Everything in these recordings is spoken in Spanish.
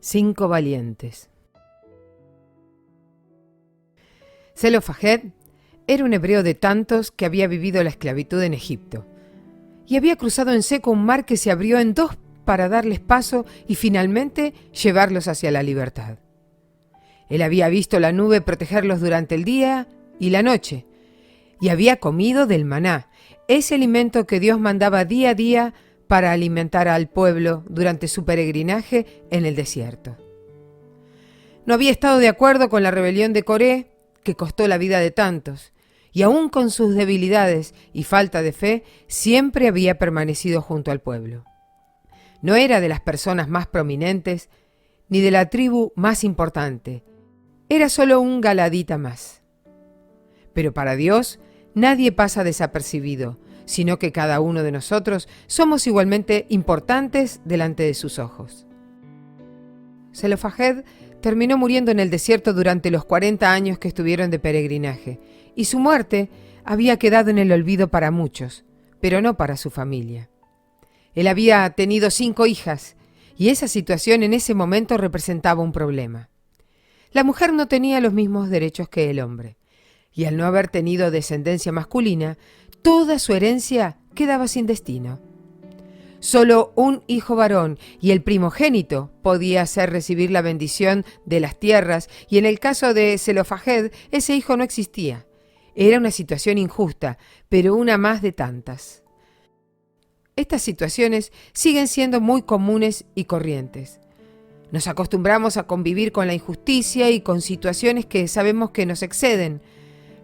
5 valientes. Zelofajed era un hebreo de tantos que había vivido la esclavitud en Egipto y había cruzado en seco un mar que se abrió en dos para darles paso y finalmente llevarlos hacia la libertad. Él había visto la nube protegerlos durante el día y la noche y había comido del maná, ese alimento que Dios mandaba día a día para alimentar al pueblo durante su peregrinaje en el desierto. No había estado de acuerdo con la rebelión de Coré, que costó la vida de tantos, y aún con sus debilidades y falta de fe, siempre había permanecido junto al pueblo. No era de las personas más prominentes, ni de la tribu más importante, era solo un galadita más. Pero para Dios, nadie pasa desapercibido, sino que cada uno de nosotros somos igualmente importantes delante de sus ojos. Zelofajed terminó muriendo en el desierto durante los 40 años que estuvieron de peregrinaje, y su muerte había quedado en el olvido para muchos, pero no para su familia. Él había tenido 5 hijas, y esa situación en ese momento representaba un problema. La mujer no tenía los mismos derechos que el hombre, y al no haber tenido descendencia masculina, toda su herencia quedaba sin destino. Solo un hijo varón y el primogénito podía hacer recibir la bendición de las tierras, y en el caso de Zelofajed, ese hijo no existía. Era una situación injusta, pero una más de tantas. Estas situaciones siguen siendo muy comunes y corrientes. Nos acostumbramos a convivir con la injusticia y con situaciones que sabemos que nos exceden,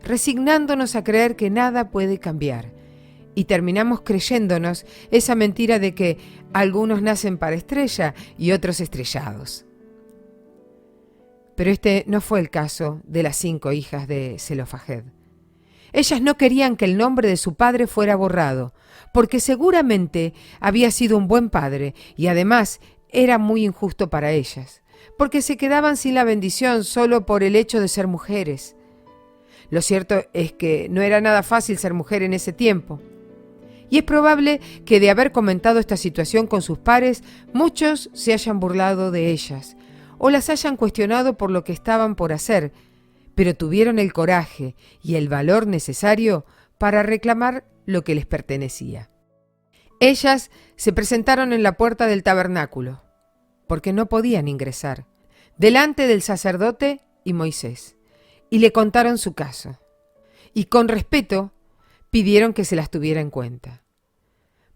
resignándonos a creer que nada puede cambiar, y terminamos creyéndonos esa mentira de que algunos nacen para estrella y otros estrellados. Pero este no fue el caso de las 5 hijas de Zelofajed. Ellas no querían que el nombre de su padre fuera borrado, porque seguramente había sido un buen padre y además era muy injusto para ellas, porque se quedaban sin la bendición solo por el hecho de ser mujeres. Lo cierto es que no era nada fácil ser mujer en ese tiempo. Y es probable que de haber comentado esta situación con sus pares, muchos se hayan burlado de ellas o las hayan cuestionado por lo que estaban por hacer, pero tuvieron el coraje y el valor necesario para reclamar lo que les pertenecía. Ellas se presentaron en la puerta del tabernáculo, porque no podían ingresar, delante del sacerdote y Moisés, y le contaron su caso, y con respeto pidieron que se las tuviera en cuenta.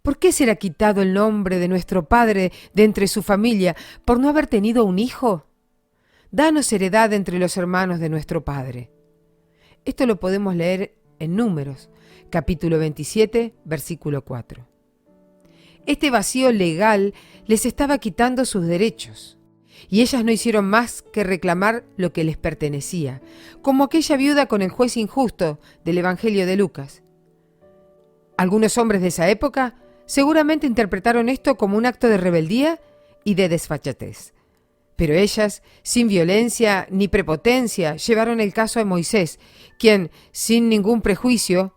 ¿Por qué será quitado el nombre de nuestro padre de entre su familia por no haber tenido un hijo? Danos heredad entre los hermanos de nuestro padre. Esto lo podemos leer en Números, capítulo 27, versículo 4. Este vacío legal les estaba quitando sus derechos, y ellas no hicieron más que reclamar lo que les pertenecía, como aquella viuda con el juez injusto del Evangelio de Lucas. Algunos hombres de esa época seguramente interpretaron esto como un acto de rebeldía y de desfachatez. Pero ellas, sin violencia ni prepotencia, llevaron el caso a Moisés, quien, sin ningún prejuicio,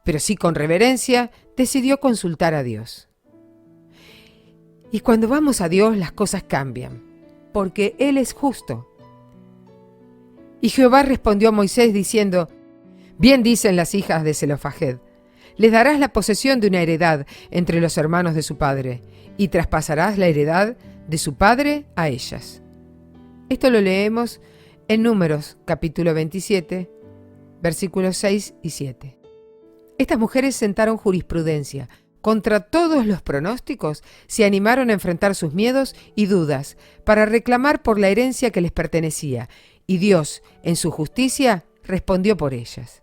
pero sí con reverencia, decidió consultar a Dios. Y cuando vamos a Dios, las cosas cambian, porque Él es justo. Y Jehová respondió a Moisés diciendo: Bien dicen las hijas de Zelofajed, les darás la posesión de una heredad entre los hermanos de su padre, y traspasarás la heredad de su padre a ellas. Esto lo leemos en Números, capítulo 27, versículos 6 y 7. Estas mujeres sentaron jurisprudencia. Contra todos los pronósticos, se animaron a enfrentar sus miedos y dudas para reclamar por la herencia que les pertenecía, y Dios, en su justicia, respondió por ellas.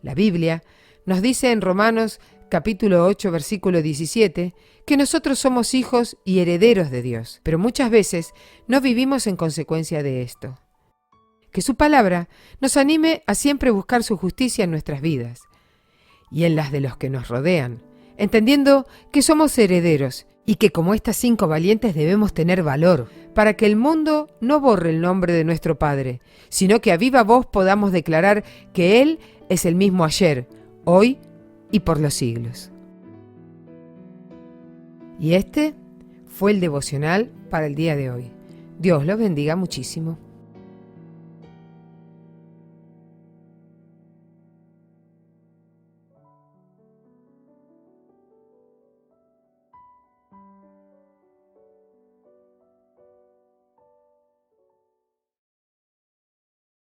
La Biblia nos dice en Romanos capítulo 8, versículo 17, que nosotros somos hijos y herederos de Dios, pero muchas veces no vivimos en consecuencia de esto. Que su palabra nos anime a siempre buscar su justicia en nuestras vidas y en las de los que nos rodean, entendiendo que somos herederos y que como estas 5 valientes debemos tener valor para que el mundo no borre el nombre de nuestro Padre, sino que a viva voz podamos declarar que Él es el mismo ayer, hoy y por los siglos. Y este fue el devocional para el día de hoy. Dios los bendiga muchísimo.